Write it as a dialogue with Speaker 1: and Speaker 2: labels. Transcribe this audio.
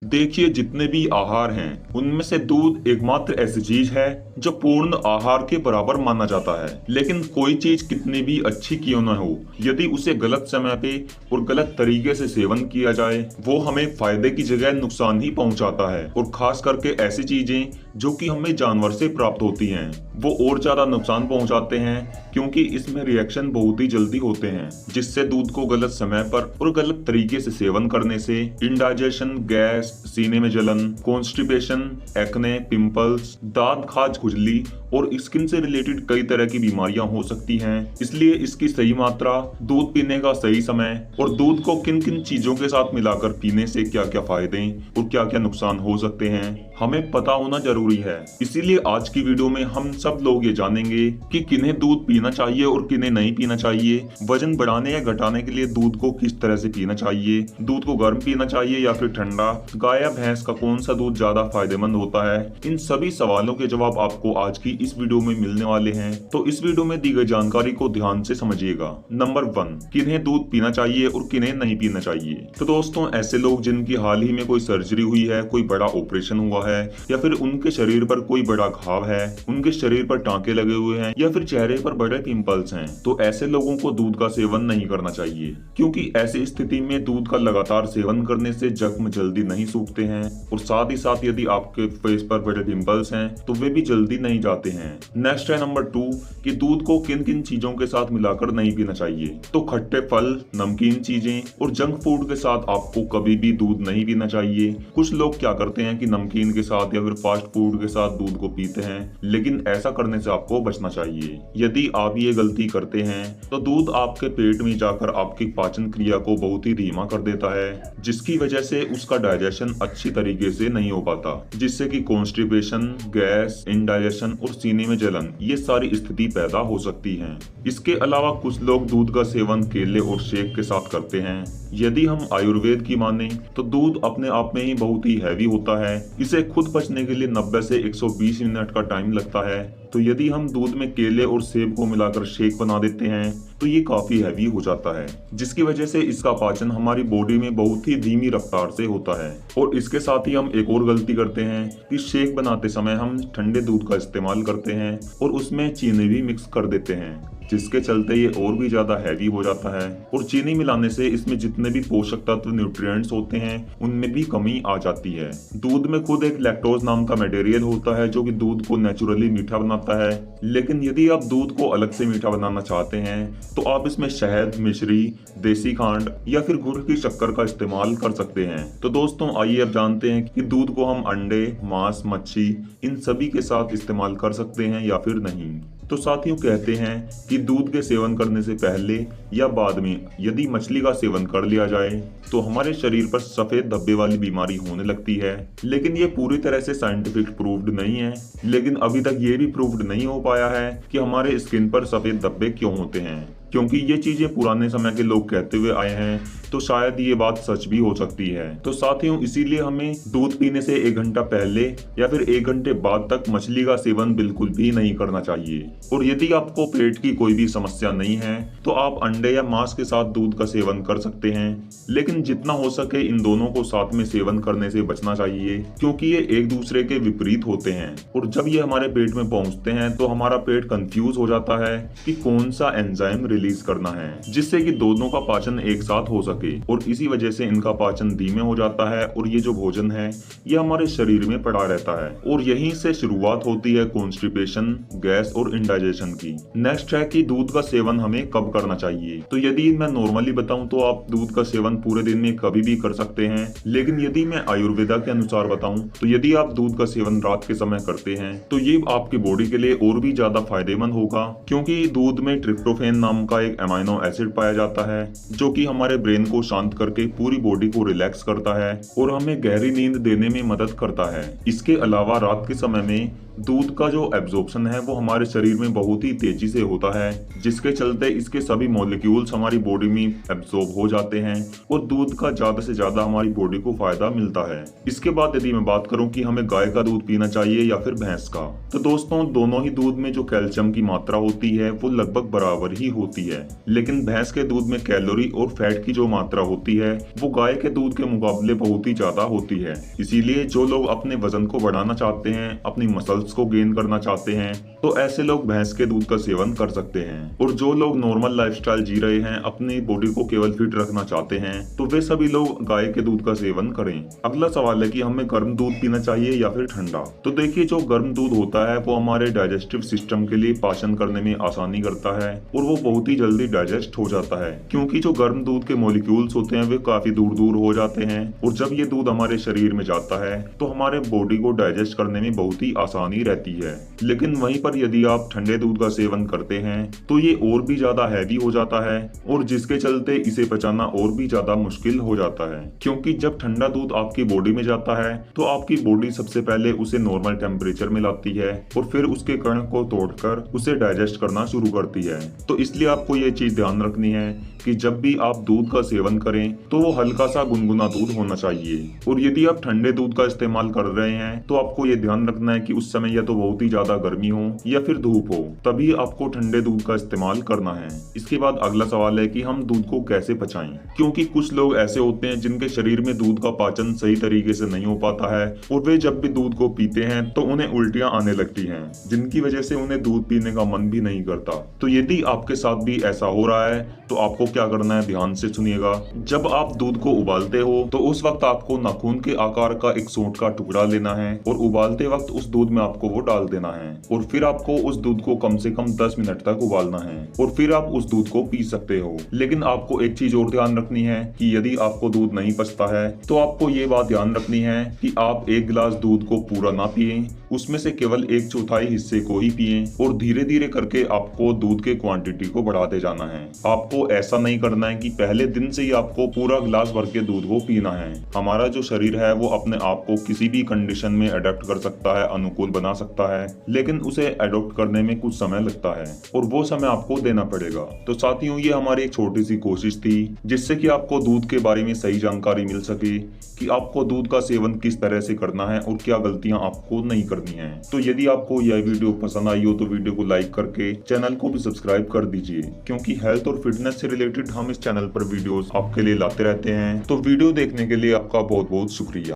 Speaker 1: देखिए, जितने भी आहार हैं उनमें से दूध एकमात्र ऐसी चीज है जो पूर्ण आहार के बराबर माना जाता है। लेकिन कोई चीज कितनी भी अच्छी क्यों न हो, यदि उसे गलत समय पे और गलत तरीके से सेवन किया जाए वो हमें फायदे की जगह नुकसान ही पहुंचाता है। और खास करके ऐसी चीजें जो कि हमें जानवर से प्राप्त होती हैं वो और ज्यादा नुकसान पहुंचाते हैं, क्योंकि इसमें रिएक्शन बहुत ही जल्दी होते हैं, जिससे दूध को गलत समय पर और गलत तरीके से सेवन करने से इंडाइजेशन, गैस, सीने में जलन, कॉन्स्टिपेशन, एक्ने, पिंपल्स, दांत खाज, खुजली और स्किन से रिलेटेड कई तरह की बीमारियां हो सकती हैं। इसलिए इसकी सही मात्रा, दूध पीने का सही समय और दूध को किन किन चीजों के साथ मिलाकर पीने से क्या क्या फायदे और क्या क्या नुकसान हो सकते हैं हमें पता होना जरूरी है। इसीलिए आज की वीडियो में हम सब लोग ये जानेंगे कि किन्हें दूध पीना चाहिए और किन्हें नहीं पीना चाहिए, वजन बढ़ाने या घटाने के लिए दूध को किस तरह से पीना चाहिए, दूध को गर्म पीना चाहिए या फिर ठंडा, गाय या भैंस का कौन सा दूध ज्यादा फायदेमंद होता है। इन सभी सवालों के जवाब आपको आज की इस वीडियो में मिलने वाले हैं, तो इस वीडियो में दी गई जानकारी को ध्यान से समझिएगा। नंबर 1, किन्हें दूध पीना चाहिए और किन्हें नहीं पीना चाहिए। तो दोस्तों, ऐसे लोग जिनकी हाल ही में कोई सर्जरी हुई है, कोई बड़ा ऑपरेशन हुआ है या फिर उनके शरीर पर कोई बड़ा घाव है, उनके शरीर पर टांके लगे हुए हैं या फिर चेहरे पर बड़े पिंपल्स हैं, तो ऐसे लोगों को दूध का सेवन नहीं करना चाहिए, क्योंकि ऐसी स्थिति में दूध का लगातार सेवन करने से जख्म जल्दी नहीं सूखते हैं और साथ ही साथ यदि आपके फेस पर बड़े पिंपल्स हैं तो वे भी जल्दी नहीं जाते हैं। नेक्स्ट है नंबर 2 कि दूध को किन किन चीजों के साथ मिलाकर नहीं पीना चाहिए। तो खट्टे फल, नमकीन चीजें और जंक फूड के साथ आपको कभी भी दूध नहीं पीना चाहिए। कुछ लोग क्या करते हैं कि नमकीन के साथ या फिर फास्ट फूड के साथ दूध को पीते हैं, लेकिन ऐसा करने से आपको बचना चाहिए। यदि आप ये गलती करते हैं तो दूध आपके पेट में जाकर आपकी पाचन क्रिया को बहुत ही धीमा कर देता है, जिसकी वजह से उसका डाइजेशन अच्छी तरीके से नहीं हो पाता, जिससे कि कॉन्स्टिपेशन, गैस, इंडाइजेशन और सीने में जलन ये सारी स्थिति पैदा हो सकती है। इसके अलावा कुछ लोग दूध का सेवन केले और शेक के साथ करते हैं। यदि हम आयुर्वेद की माने तो दूध अपने आप में ही बहुत ही हैवी होता है, इसे खुद पचने के लिए 90 से 120 मिनट का टाइम लगता है। तो यदि हम दूध में केले और सेब को मिलाकर शेक बना देते हैं तो ये काफी हैवी हो जाता है, जिसकी वजह से इसका पाचन हमारी बॉडी में बहुत ही धीमी रफ्तार से होता है। और इसके साथ ही हम एक और गलती करते हैं कि शेक बनाते समय हम ठंडे दूध का इस्तेमाल करते हैं और उसमें चीनी भी मिक्स कर देते हैं, जिसके चलते ये और भी ज्यादा हैवी हो जाता है। और चीनी मिलाने से इसमें जितने भी पोषक तत्व, न्यूट्रिएंट्स होते हैं उनमें भी कमी आ जाती है। दूध में खुद एक लैक्टोज नाम का मटेरियल होता है जो कि दूध को नेचुरली मीठा बनाता है, लेकिन यदि आप दूध को अलग से मीठा बनाना चाहते हैं तो आप इसमें शहद, मिश्री, देसी खांड या फिर गुड़ की शक्कर का इस्तेमाल कर सकते हैं। तो दोस्तों, आइए अब जानते हैं कि दूध को हम अंडे, मांस, मच्छी इन सभी के साथ इस्तेमाल कर सकते हैं या फिर नहीं। तो साथियों, कहते हैं कि दूध के सेवन करने से पहले या बाद में यदि मछली का सेवन कर लिया जाए तो हमारे शरीर पर सफेद धब्बे वाली बीमारी होने लगती है। लेकिन ये पूरी तरह से साइंटिफिक प्रूव्ड नहीं है, लेकिन अभी तक ये भी प्रूव्ड नहीं हो पाया है कि हमारे स्किन पर सफेद धब्बे क्यों होते हैं, क्योंकि ये चीजें पुराने समय के लोग कहते हुए आए हैं, तो शायद ये बात सच भी हो सकती है। तो साथियों, इसीलिए हमें दूध पीने से 1 घंटा पहले या फिर 1 घंटे बाद तक मछली का सेवन बिल्कुल भी नहीं करना चाहिए। और यदि आपको पेट की कोई भी समस्या नहीं है तो आप अंडे या मांस के साथ दूध का सेवन कर सकते हैं, लेकिन जितना हो सके इन दोनों को साथ में सेवन करने से बचना चाहिए, क्योंकि ये एक दूसरे के विपरीत होते हैं। और जब ये हमारे पेट में पहुंचते हैं तो हमारा पेट कंफ्यूज हो जाता है कि कौन सा एंजाइम रिलीज करना है, जिससे कि दोनों का पाचन एक साथ हो सके, और इसी वजह से इनका पाचन धीमे हो जाता है और ये जो भोजन है ये हमारे शरीर में पड़ा रहता है। और यहीं से शुरुआत होती है कॉन्स्टिपेशन, गैस और इंडाइजेशन की। नेक्स्ट है कि दूध का सेवन हमें कब करना चाहिए। तो यदि मैं नॉर्मली बताऊं तो आप दूध का सेवन पूरे दिन में कभी भी कर सकते हैं, लेकिन यदि मैं आयुर्वेदा के अनुसार बताऊं तो यदि आप दूध का सेवन रात के समय करते हैं तो ये आपकी बॉडी के लिए और भी ज्यादा फायदेमंद होगा, क्योंकि दूध में ट्रिप्टोफैन नाम का एक अमाइनो एसिड पाया जाता है जो कि हमारे ब्रेन को शांत करके पूरी बॉडी को रिलैक्स करता है और हमें गहरी नींद देने में मदद करता है। इसके अलावा रात के समय में दूध का जो एब्जॉर्प्शन है वो हमारे शरीर में बहुत ही तेजी से होता है, जिसके चलते इसके सभी मॉलिक्यूल्स हमारी बॉडी में एब्जॉर्ब हो जाते हैं और दूध का ज्यादा से ज्यादा हमारी बॉडी को फायदा मिलता है। इसके बाद यदि मैं बात करूं कि हमें गाय का दूध पीना चाहिए या फिर भैंस का, तो दोस्तों दोनों ही दूध में जो कैल्शियम की मात्रा होती है वो लगभग बराबर ही होती है, लेकिन भैंस के दूध में कैलोरी और फैट की जो मात्रा होती है वो गाय के दूध के मुकाबले बहुत ही ज्यादा होती है। इसीलिए जो लोग अपने वजन को बढ़ाना चाहते हैं, अपनी मसल्स को गेन करना चाहते हैं, तो ऐसे लोग भैंस के दूध का सेवन कर सकते हैं। और जो लोग नॉर्मल लाइफस्टाइल जी रहे हैं, अपनी बॉडी को केवल फिट रखना चाहते हैं, तो वे सभी लोग गाय के दूध का सेवन करें। अगला सवाल है कि हमें गर्म दूध पीना चाहिए या फिर ठंडा। तो देखिए, जो गर्म दूध होता है वो हमारे डाइजेस्टिव सिस्टम के लिए पाचन करने में आसानी करता है और वो बहुत ही जल्दी डाइजेस्ट हो जाता है, क्योंकि जो गर्म दूध के मॉलिक्यूल्स होते हैं वे काफी दूर दूर हो जाते हैं और जब ये दूध हमारे शरीर में जाता है तो हमारे बॉडी को डाइजेस्ट करने में बहुत ही आसानी रहती है। लेकिन वहीं पर यदि आप ठंडे दूध का सेवन करते हैं तो ये और भी ज्यादा हैवी हो जाता है और जिसके चलते इसे पचाना और भी ज्यादा मुश्किल हो जाता है, क्योंकि जब ठंडा दूध आपकी बॉडी में जाता है तो आपकी बॉडी सबसे पहले उसे नॉर्मल टेम्परेचर में लाती है और फिर उसके कण को तोड़कर उसे डाइजेस्ट करना शुरू करती है। तो इसलिए आपको ये चीज ध्यान रखनी है कि जब भी आप दूध का सेवन करें तो वो हल्का सा गुनगुना दूध होना चाहिए। और यदि आप ठंडे दूध का इस्तेमाल कर रहे हैं तो आपको ये ध्यान रखना है कि उस समय या तो बहुत ही ज्यादा गर्मी हो या फिर धूप हो, तभी आपको ठंडे दूध का इस्तेमाल करना है। इसके बाद अगला सवाल है कि हम दूध को कैसे पचाएं, क्योंकि कुछ लोग ऐसे होते हैं जिनके शरीर में दूध का पाचन सही तरीके से नहीं हो पाता है और वे जब भी दूध को पीते हैं तो उन्हें उल्टियां आने लगती हैं, जिनकी वजह से उन्हें दूध पीने का मन भी नहीं करता। तो यदि आपके साथ भी ऐसा हो रहा है तो आपको क्या करना है, ध्यान से सुनिएगा। जब आप दूध को उबालते हो तो उस वक्त आपको नाखून के आकार का एक सोंठ का टुकड़ा लेना है और उबालते वक्त उस दूध में आपको वो डाल देना है और फिर आपको उस दूध को कम से कम 10 मिनट तक उबालना है और फिर आप उस दूध को पी सकते हो। लेकिन आपको एक चीज और ध्यान रखनी है कि यदि आपको दूध नहीं पचता है तो आपको ये बात ध्यान रखनी है कि आप एक गिलास दूध को पूरा ना पिए, उसमें से केवल 1/4 हिस्से को ही पिए और धीरे धीरे करके आपको दूध के क्वांटिटी को बढ़ाते जाना है। आपको ऐसा नहीं करना है कि पहले दिन से ही आपको पूरा गिलास भर के दूध को पीना है। हमारा जो शरीर है वो अपने आप को किसी भी कंडीशन में अडॉप्ट कर सकता है, अनुकूल बना सकता है, लेकिन उसे अडॉप्ट करने में कुछ समय लगता है और वो समय आपको देना पड़ेगा। तो साथियों, ये हमारी एक छोटी सी कोशिश थी जिससे कि आपको दूध के बारे में सही जानकारी मिल सके कि आपको दूध का सेवन किस तरह से करना है और क्या गलतियां आपको नहीं करनी है। तो यदि आपको यह वीडियो पसंद आई हो तो वीडियो को लाइक करके चैनल को भी सब्सक्राइब कर दीजिए, क्योंकि हेल्थ और फिटनेस से रिलेटेड हम इस चैनल पर वीडियोस आपके लिए लाते रहते हैं। तो वीडियो देखने के लिए आपका बहुत बहुत शुक्रिया।